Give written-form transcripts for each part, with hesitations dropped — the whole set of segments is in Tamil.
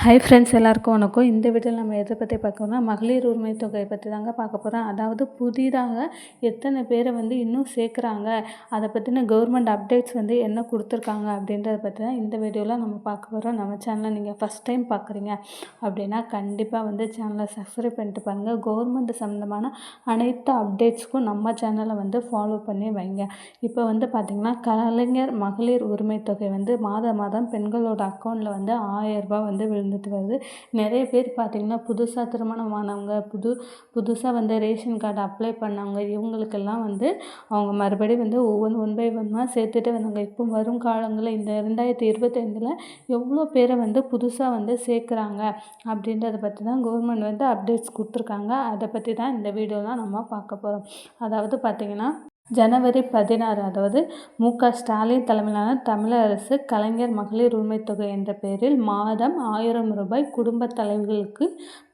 ஹாய் ஃப்ரெண்ட்ஸ், எல்லாருக்கும் வணக்கம். இந்த வீடியோவில் நம்ம எதை பற்றி பார்க்கணும்னா மகளிர் உரிமை தொகையை பற்றி தாங்க பார்க்க போகிறோம். அதாவது புதிதாக எத்தனை பேரை இன்னும் சேர்க்குறாங்க, அதை பற்றின கவர்மெண்ட் அப்டேட்ஸ் என்ன கொடுத்துருக்காங்க அப்படின்றத பற்றி தான் இந்த வீடியோவில் நம்ம பார்க்க போகிறோம். நம்ம சேனலை நீங்கள் ஃபஸ்ட் டைம் பார்க்குறீங்க அப்படின்னா கண்டிப்பாக சேனலை சப்ஸ்கிரைப் பண்ணிட்டு பாருங்கள். கவர்மெண்ட் சம்மந்தமான அனைத்து அப்டேட்ஸ்க்கும் நம்ம சேனலை ஃபாலோ பண்ணி வைங்க. இப்போ பார்த்திங்கன்னா கலைஞர் மகளிர் உரிமை தொகை மாதம் பெண்களோட அக்கௌண்ட்டில் 1000 ரூபாய் விழுந்துட்டு வருது. நிறைய பேர் பார்த்திங்கன்னா புதுசாக திருமணமானவங்க, புதுசாக ரேஷன் கார்டு அப்ளை பண்ணவங்க, இவங்களுக்கெல்லாம் அவங்க மறுபடியும் ஒன் பை ஒன்னாக சேர்த்துட்டு வந்தாங்க. இப்போ வரும் காலங்களில் இந்த 2025 எவ்வளோ பேரை புதுசாக சேர்க்குறாங்க அப்படின்றத பற்றி தான் கவர்மெண்ட் அப்டேட்ஸ் கொடுத்துருக்காங்க. அதை பற்றி தான் இந்த வீடியோலாம் நம்ம பார்க்க போகிறோம். அதாவது பார்த்திங்கன்னா ஜனவரி 16 அதாவது மு.க. ஸ்டாலின் தலைமையிலான தமிழக அரசு கலைஞர் மகளிர் உரிமை தொகை என்ற பெயரில் மாதம் 1000 ரூபாய் குடும்ப தலைவிகளுக்கு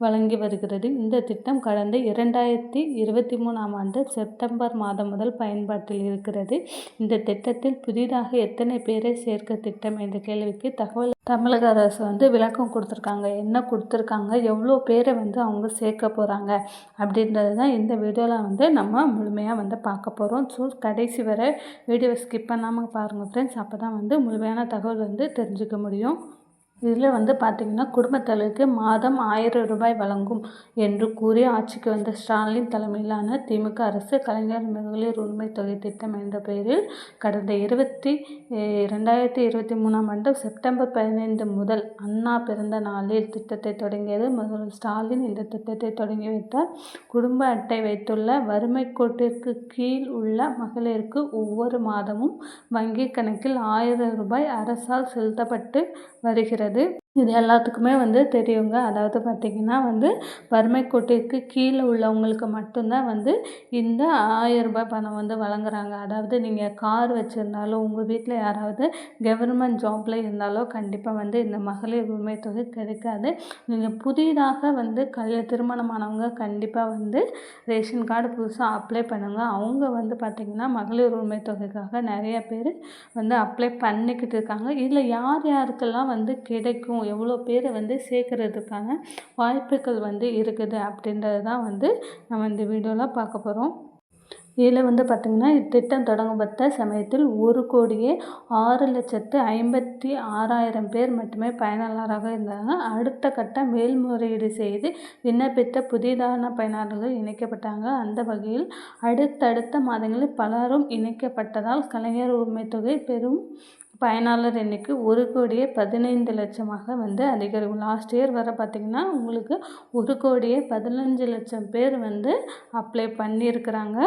வழங்கி வருகிறது. இந்த திட்டம் கடந்த 2023 செப்டம்பர் மாதம் முதல் பயன்பாட்டில் இருக்கிறது. இந்த திட்டத்தில் புதிதாக எத்தனை பேரை சேர்க்க திட்டம் என்ற கேள்விக்கு தமிழக அரசு விளக்கம் கொடுத்துருக்காங்க. என்ன கொடுத்துருக்காங்க, எவ்வளோ பேரை அவங்க சேர்க்க போகிறாங்க அப்படின்றது தான் இந்த வீடியோவில் நம்ம முழுமையாக பார்க்க போகிறோம். ஸோ கடைசி வரை வீடியோவை ஸ்கிப் பண்ணாமல் பாருங்கள் ஃப்ரெண்ட்ஸ். அப்போ தான் முழுமையான தகவல் தெரிஞ்சுக்க முடியும். இதில் பார்த்திங்கன்னா குடும்பத்தலைவிக்கு மாதம் 1000 ரூபாய் வழங்கும் என்று கூறி ஆட்சிக்கு வந்த ஸ்டாலின் தலைமையிலான திமுக அரசு கலைஞர் மகளிர் உரிமை தொகை திட்டம் என்ற பெயரில் கடந்த 2023 செப்டம்பர் 15 முதல் அண்ணா பிறந்த நாளில் திட்டத்தை தொடங்கியது. முதல்வர் ஸ்டாலின் இந்த திட்டத்தை தொடங்கி வைத்தார். குடும்ப அட்டை வைத்துள்ள வறுமை கோட்டிற்கு கீழ் உள்ள மகளிருக்கு ஒவ்வொரு மாதமும் வங்கி கணக்கில் 1000 ரூபாய் அரசால் செலுத்தப்பட்டு வருகிறது. இது எல்லாத்துக்குமே தெரியுங்க. அதாவது பார்த்திங்கன்னா வறுமை கோட்டிற்கு கீழே உள்ளவங்களுக்கு மட்டும்தான் இந்த 1000 ரூபாய் பணம் வழங்குறாங்க. அதாவது நீங்கள் கார் வச்சுருந்தாலும், உங்கள் வீட்டில் யாராவது கவர்மெண்ட் ஜாப்பில் இருந்தாலோ கண்டிப்பாக இந்த மகளிர் உரிமை தொகை கிடைக்காது. நீங்கள் புதிதாக திருமணமானவங்க கண்டிப்பாக ரேஷன் கார்டு புதுசாக அப்ளை பண்ணுங்க. அவங்க பார்த்திங்கன்னா மகளிர் உரிமை தொகைக்காக நிறைய பேர் அப்ளை பண்ணிக்கிட்டு இருக்காங்க. இதில் யார் யாருக்கெல்லாம் கிடைக்கும், எவ்வளோ பேரை சேர்க்கறதுக்கான வாய்ப்புகள் இருக்குது அப்படின்றது தான் நம்ம இந்த வீடியோவில் பார்க்க போகிறோம். இதில் பார்த்திங்கன்னா இத்திட்டம் தொடங்கப்பட்ட சமயத்தில் 1,06,56,000 பேர் மட்டுமே பயனாளராக இருந்தாங்க. அடுத்த கட்ட மேல்முறையீடு செய்து விண்ணப்பித்த புதிதான பயனாளர்கள் இணைக்கப்பட்டாங்க. அந்த வகையில் அடுத்தடுத்த மாதங்களில் பலரும் இணைக்கப்பட்டதால் கலைஞர் உரிமை தொகை பெறும் பயனாளர் எண்ணிக்கை 1,15,00,000 அதிகரிக்கும். லாஸ்ட் இயர் வர பார்த்திங்கன்னா உங்களுக்கு 1,15,00,000 பேர் அப்ளை பண்ணியிருக்கிறாங்க.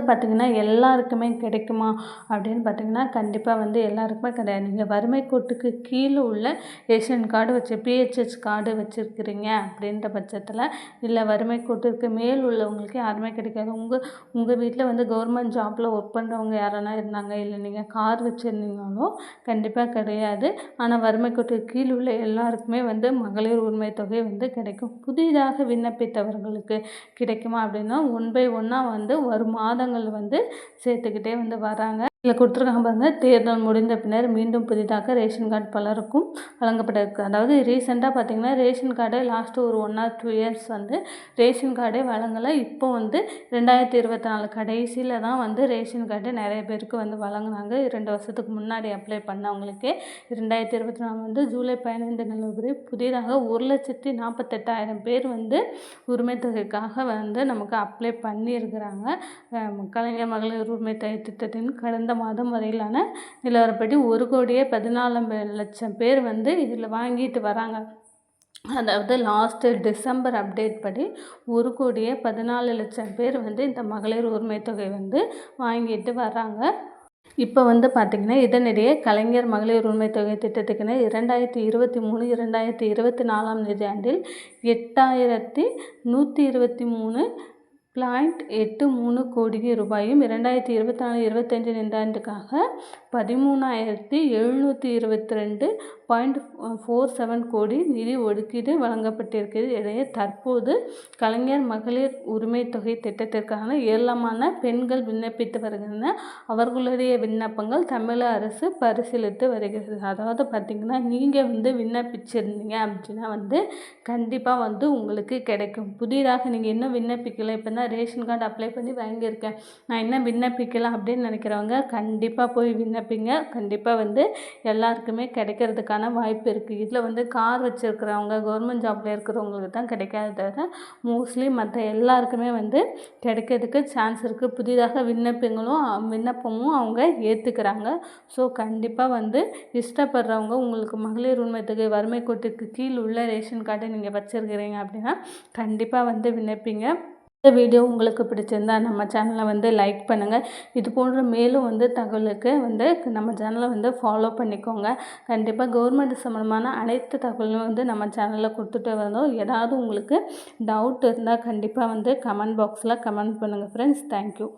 பார்த்திங்கன்னா எல்லாருக்குமே கிடைக்குமா அப்படின்னு பார்த்திங்கன்னா கண்டிப்பாக எல்லாருக்குமே கிடையாது. நீங்கள் வறுமை கோட்டுக்கு கீழே உள்ள ரேஷன் கார்டு பிஹெச்ஹெச் கார்டு வச்சுருக்கிறீங்க அப்படின்ற பட்சத்தில், இல்லை வறுமை கோட்டுக்கு மேல் உள்ளவங்களுக்கு யாருமே கிடைக்காது. உங்கள் வீட்டில் கவர்மெண்ட் ஜாப்பில் ஒர்க் பண்ணுறவங்க யாரானா இருந்தாங்க, இல்லை நீங்கள் கார் வச்சுருந்தீங்களும் கண்டிப்பாக கிடையாது. ஆனால் வறுமை கோட்டுக்கு கீழே உள்ள எல்லாருக்குமே மகளிர் உரிமை தொகை கிடைக்கும். புதிதாக விண்ணப்பித்தவர்களுக்கு கிடைக்குமா அப்படின்னா ஒன் பை ஒன்னாக வரும் மாதங்கள் சேர்த்துக்கிட்டே வராங்க. இதில் கொடுத்துருக்காங்க பாருங்கள். தேர்தல் முடிந்த பின்னர் மீண்டும் புதிதாக ரேஷன் கார்டு பலருக்கும் வழங்கப்பட்டிருக்கு. அதாவது ரீசெண்டாக பார்த்திங்கன்னா ரேஷன் கார்டை லாஸ்ட்டு ஒரு 1 or 2 இயர்ஸ் ரேஷன் கார்டே வழங்கலை. இப்போ 2024 கடைசியில் தான் ரேஷன் கார்டு நிறைய பேருக்கு வழங்கினாங்க. 2 வருஷத்துக்கு முன்னாடி அப்ளை பண்ணவங்களுக்கே 2024 ஜூலை 15 நிலவரி புதிதாக 1,48,000 பேர் உரிமை தொகைக்காக நமக்கு அப்ளை பண்ணியிருக்கிறாங்க. கலைஞர் மகளிர் உரிமை தொகை திட்டத்தின் கடந்த மாதம் வரையிலான நிலவரப்படி 1,14,00,000 பேர் இதில் வாங்கிட்டு வராங்க. அதாவது லாஸ்ட்டு டிசம்பர் அப்டேட் படி 1,14,00,000 பேர் இந்த மகளிர் உரிமை தொகை வாங்கிட்டு வராங்க. இப்போ பார்த்திங்கன்னா இதனிடையே கலைஞர் மகளிர் உரிமை தொகை திட்டத்துக்குன்னு 2023-2024 நிதியாண்டில் 8,123 0.83 கோடி ரூபாயும் 2024-25 நிதியாண்டுக்காக 13,722.47 கோடி நிதி ஒதுக்கீடு வழங்கப்பட்டிருக்கிறது. இடையே தற்போது கலைஞர் மகளிர் உரிமை தொகை திட்டத்திற்கான ஏராளமான பெண்கள் விண்ணப்பித்து வருகின்றன. அவர்களுடைய விண்ணப்பங்கள் தமிழக அரசு பரிசீலித்து வருகிறது. அதாவது பார்த்திங்கன்னா நீங்கள் விண்ணப்பிச்சிருந்தீங்க அப்படின்னா கண்டிப்பாக உங்களுக்கு கிடைக்கும். புதிதாக நீங்கள் இன்னும் விண்ணப்பிக்கலை, இப்போ தான் ரேஷன் கார்டு அப்ளை பண்ணி வாங்கியிருக்கேன், நான் இன்னும் விண்ணப்பிக்கலாம் அப்படின்னு நினைக்கிறவங்க கண்டிப்பாக போய் விண்ணப்பிங்க. கண்டிப்பாக எல்லாருக்குமே கிடைக்கிறதுக்கான வாய்ப்பு இருக்குது. இதில் கார் வச்சுருக்கிறவங்க, கவர்மெண்ட் ஜாப்பில் இருக்கிறவங்களுக்கு தான் கிடைக்காத தவிர மோஸ்ட்லி மற்ற எல்லாருக்குமே கிடைக்கிறதுக்கு சான்ஸ் இருக்குது. புதிதாக விண்ணப்பமும் அவங்க ஏற்றுக்கிறாங்க. ஸோ கண்டிப்பாக இஷ்டப்படுறவங்க உங்களுக்கு மகளிர் உரிமை தொகை வறுமை கோட்டுக்கு கீழ் உள்ள ரேஷன் கார்டை நீங்கள் வச்சுருக்கிறீங்க அப்படின்னா கண்டிப்பாக விண்ணப்பிங்க. இந்த வீடியோ உங்களுக்கு பிடிச்சிருந்தா நம்ம சேனலை லைக் பண்ணுங்கள். இது போன்ற மேலும் தகவலுக்கு நம்ம சேனலை ஃபாலோ பண்ணிக்கோங்க. கண்டிப்பாக கவர்மெண்ட் சம்மந்தமான அனைத்து தகவலும் நம்ம சேனலில் கொடுத்துட்டு வந்தோம். ஏதாவது உங்களுக்கு டவுட் இருந்தால் கண்டிப்பாக கமெண்ட் பாக்ஸில் கமெண்ட் பண்ணுங்கள் ஃப்ரெண்ட்ஸ். தேங்க்யூ.